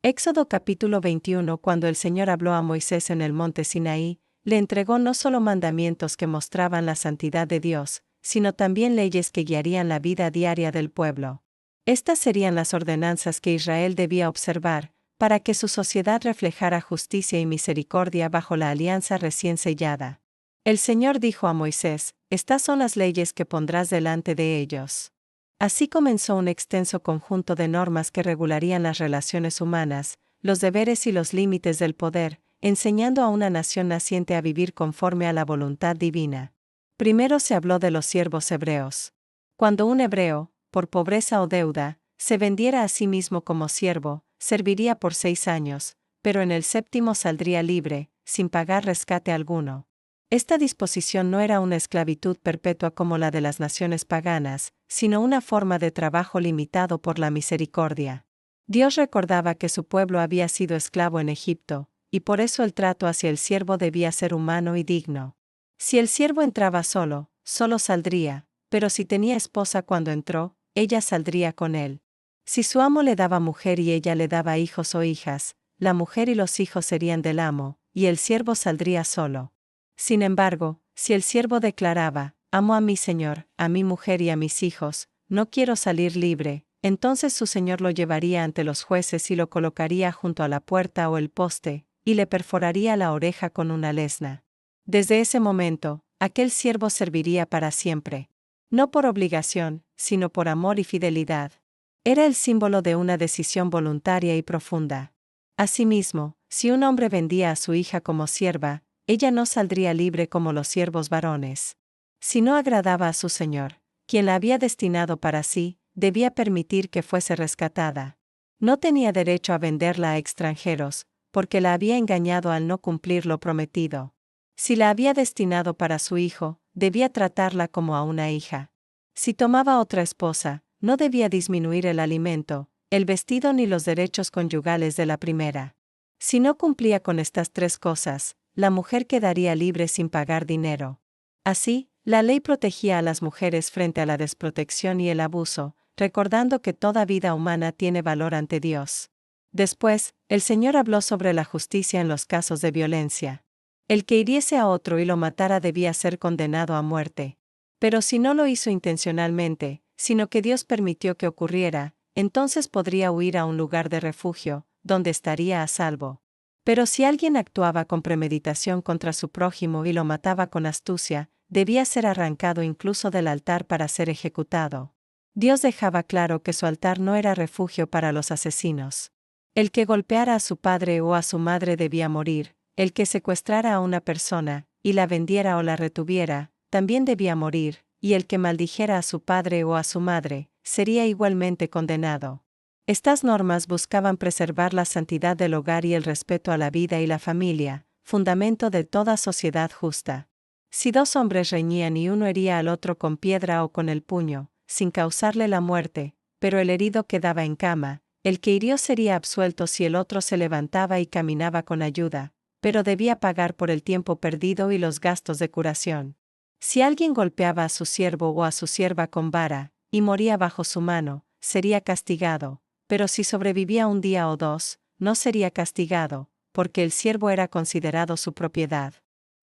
Éxodo capítulo 21. Cuando el Señor habló a Moisés en el monte Sinaí, le entregó no solo mandamientos que mostraban la santidad de Dios, sino también leyes que guiarían la vida diaria del pueblo. Estas serían las ordenanzas que Israel debía observar, para que su sociedad reflejara justicia y misericordia bajo la alianza recién sellada. El Señor dijo a Moisés: «Estas son las leyes que pondrás delante de ellos». Así comenzó un extenso conjunto de normas que regularían las relaciones humanas, los deberes y los límites del poder, enseñando a una nación naciente a vivir conforme a la voluntad divina. Primero se habló de los siervos hebreos. Cuando un hebreo, por pobreza o deuda, se vendiera a sí mismo como siervo, serviría por 6 años, pero en el 7º saldría libre, sin pagar rescate alguno. Esta disposición no era una esclavitud perpetua como la de las naciones paganas, sino una forma de trabajo limitado por la misericordia. Dios recordaba que su pueblo había sido esclavo en Egipto, y por eso el trato hacia el siervo debía ser humano y digno. Si el siervo entraba solo, solo saldría, pero si tenía esposa cuando entró, ella saldría con él. Si su amo le daba mujer y ella le daba hijos o hijas, la mujer y los hijos serían del amo, y el siervo saldría solo. Sin embargo, si el siervo declaraba: «Amo a mi señor, a mi mujer y a mis hijos, no quiero salir libre», entonces su señor lo llevaría ante los jueces y lo colocaría junto a la puerta o el poste, y le perforaría la oreja con una lesna. Desde ese momento, aquel siervo serviría para siempre. No por obligación, sino por amor y fidelidad. Era el símbolo de una decisión voluntaria y profunda. Asimismo, si un hombre vendía a su hija como sierva, ella no saldría libre como los siervos varones. Si no agradaba a su señor, quien la había destinado para sí, debía permitir que fuese rescatada. No tenía derecho a venderla a extranjeros, porque la había engañado al no cumplir lo prometido. Si la había destinado para su hijo, debía tratarla como a una hija. Si tomaba otra esposa, no debía disminuir el alimento, el vestido ni los derechos conyugales de la primera. Si no cumplía con estas 3 cosas, la mujer quedaría libre sin pagar dinero. Así, la ley protegía a las mujeres frente a la desprotección y el abuso, recordando que toda vida humana tiene valor ante Dios. Después, el Señor habló sobre la justicia en los casos de violencia. El que hiriese a otro y lo matara debía ser condenado a muerte. Pero si no lo hizo intencionalmente, sino que Dios permitió que ocurriera, entonces podría huir a un lugar de refugio, donde estaría a salvo. Pero si alguien actuaba con premeditación contra su prójimo y lo mataba con astucia, debía ser arrancado incluso del altar para ser ejecutado. Dios dejaba claro que su altar no era refugio para los asesinos. El que golpeara a su padre o a su madre debía morir, el que secuestrara a una persona, y la vendiera o la retuviera, también debía morir, y el que maldijera a su padre o a su madre, sería igualmente condenado. Estas normas buscaban preservar la santidad del hogar y el respeto a la vida y la familia, fundamento de toda sociedad justa. Si 2 hombres reñían y uno hería al otro con piedra o con el puño, sin causarle la muerte, pero el herido quedaba en cama, el que hirió sería absuelto si el otro se levantaba y caminaba con ayuda, pero debía pagar por el tiempo perdido y los gastos de curación. Si alguien golpeaba a su siervo o a su sierva con vara, y moría bajo su mano, sería castigado. Pero si sobrevivía 1 día o 2, no sería castigado, porque el siervo era considerado su propiedad.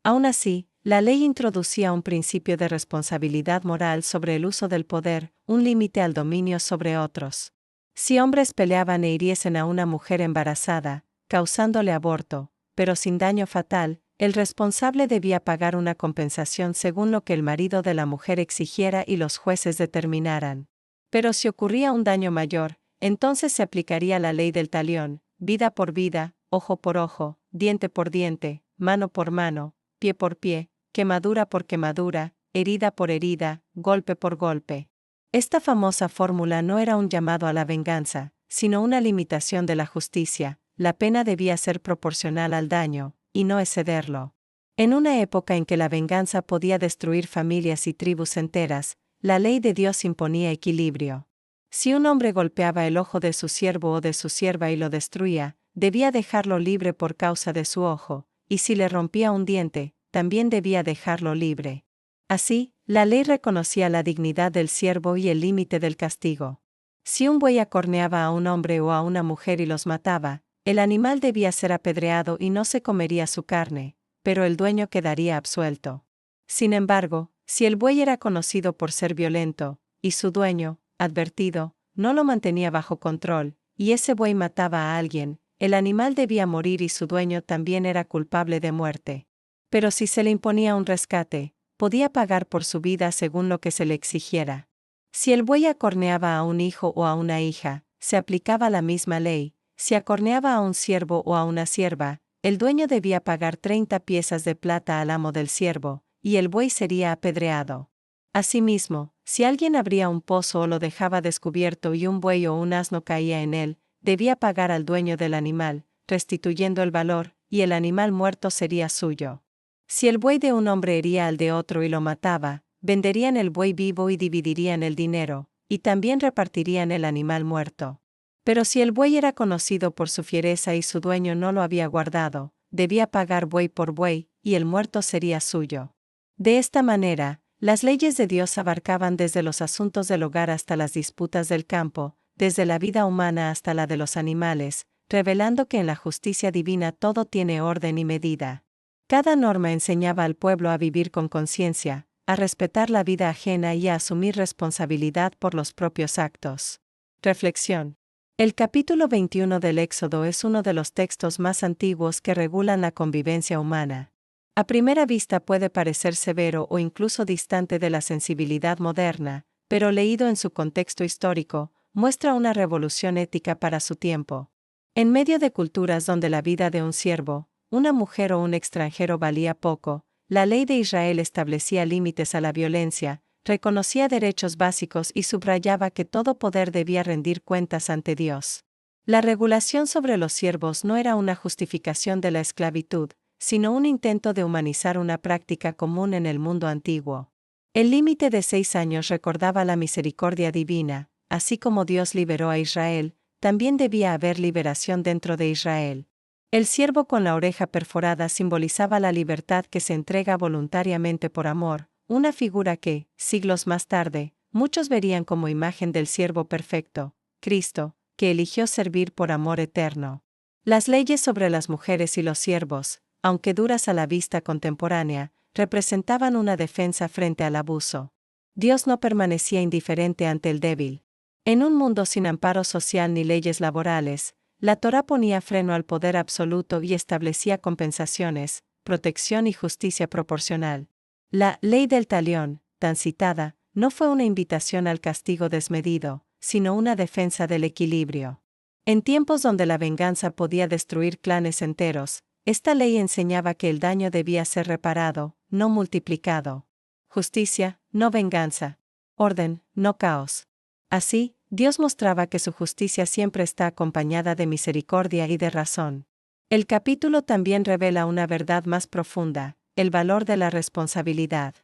Aún así, la ley introducía un principio de responsabilidad moral sobre el uso del poder, un límite al dominio sobre otros. Si hombres peleaban e hiriesen a una mujer embarazada, causándole aborto, pero sin daño fatal, el responsable debía pagar una compensación según lo que el marido de la mujer exigiera y los jueces determinaran. Pero si ocurría un daño mayor, entonces se aplicaría la ley del talión: vida por vida, ojo por ojo, diente por diente, mano por mano, pie por pie, quemadura por quemadura, herida por herida, golpe por golpe. Esta famosa fórmula no era un llamado a la venganza, sino una limitación de la justicia. La pena debía ser proporcional al daño, y no excederlo. En una época en que la venganza podía destruir familias y tribus enteras, la ley de Dios imponía equilibrio. Si un hombre golpeaba el ojo de su siervo o de su sierva y lo destruía, debía dejarlo libre por causa de su ojo, y si le rompía un diente, también debía dejarlo libre. Así, la ley reconocía la dignidad del siervo y el límite del castigo. Si un buey acorneaba a un hombre o a una mujer y los mataba, El animal debía ser apedreado y no se comería su carne, pero el dueño quedaría absuelto. Sin embargo, si el buey era conocido por ser violento, y su dueño, advertido, no lo mantenía bajo control, y ese buey mataba a alguien, el animal debía morir y su dueño también era culpable de muerte. Pero si se le imponía un rescate, podía pagar por su vida según lo que se le exigiera. Si el buey acorneaba a un hijo o a una hija, se aplicaba la misma ley. Si acorneaba a un siervo o a una sierva, el dueño debía pagar 30 piezas de plata al amo del siervo, y el buey sería apedreado. Asimismo, si alguien abría un pozo o lo dejaba descubierto y un buey o un asno caía en él, debía pagar al dueño del animal, restituyendo el valor, y el animal muerto sería suyo. Si el buey de un hombre hería al de otro y lo mataba, venderían el buey vivo y dividirían el dinero, y también repartirían el animal muerto. Pero si el buey era conocido por su fiereza y su dueño no lo había guardado, debía pagar buey por buey, y el muerto sería suyo. De esta manera, las leyes de Dios abarcaban desde los asuntos del hogar hasta las disputas del campo, desde la vida humana hasta la de los animales, revelando que en la justicia divina todo tiene orden y medida. Cada norma enseñaba al pueblo a vivir con conciencia, a respetar la vida ajena y a asumir responsabilidad por los propios actos. Reflexión. El capítulo 21 del Éxodo es uno de los textos más antiguos que regulan la convivencia humana. A primera vista puede parecer severo o incluso distante de la sensibilidad moderna, pero leído en su contexto histórico, muestra una revolución ética para su tiempo. En medio de culturas donde la vida de un siervo, una mujer o un extranjero valía poco, la ley de Israel establecía límites a la violencia, reconocía derechos básicos y subrayaba que todo poder debía rendir cuentas ante Dios. La regulación sobre los siervos no era una justificación de la esclavitud, sino un intento de humanizar una práctica común en el mundo antiguo. El límite de 6 años recordaba la misericordia divina, así como Dios liberó a Israel, también debía haber liberación dentro de Israel. El siervo con la oreja perforada simbolizaba la libertad que se entrega voluntariamente por amor, una figura que, siglos más tarde, muchos verían como imagen del siervo perfecto, Cristo, que eligió servir por amor eterno. Las leyes sobre las mujeres y los siervos, aunque duras a la vista contemporánea, representaban una defensa frente al abuso. Dios no permanecía indiferente ante el débil. En un mundo sin amparo social ni leyes laborales, la Torá ponía freno al poder absoluto y establecía compensaciones, protección y justicia proporcional. La ley del talión, tan citada, no fue una invitación al castigo desmedido, sino una defensa del equilibrio. En tiempos donde la venganza podía destruir clanes enteros, esta ley enseñaba que el daño debía ser reparado, no multiplicado. Justicia, no venganza. Orden, no caos. Así, Dios mostraba que su justicia siempre está acompañada de misericordia y de razón. El capítulo también revela una verdad más profunda, el valor de la responsabilidad.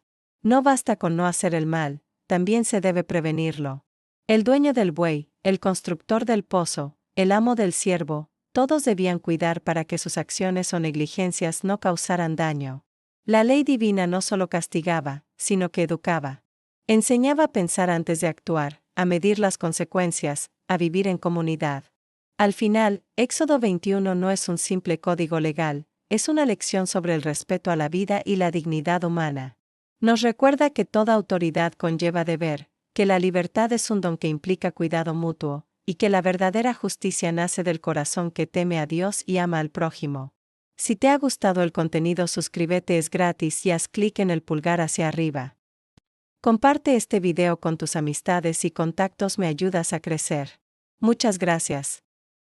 No basta con no hacer el mal, también se debe prevenirlo. El dueño del buey, el constructor del pozo, el amo del siervo, todos debían cuidar para que sus acciones o negligencias no causaran daño. La ley divina no solo castigaba, sino que educaba. Enseñaba a pensar antes de actuar, a medir las consecuencias, a vivir en comunidad. Al final, Éxodo 21 no es un simple código legal, es una lección sobre el respeto a la vida y la dignidad humana. Nos recuerda que toda autoridad conlleva deber, que la libertad es un don que implica cuidado mutuo, y que la verdadera justicia nace del corazón que teme a Dios y ama al prójimo. Si te ha gustado el contenido, suscríbete, es gratis y haz clic en el pulgar hacia arriba. Comparte este video con tus amistades y contactos, me ayudas a crecer. Muchas gracias.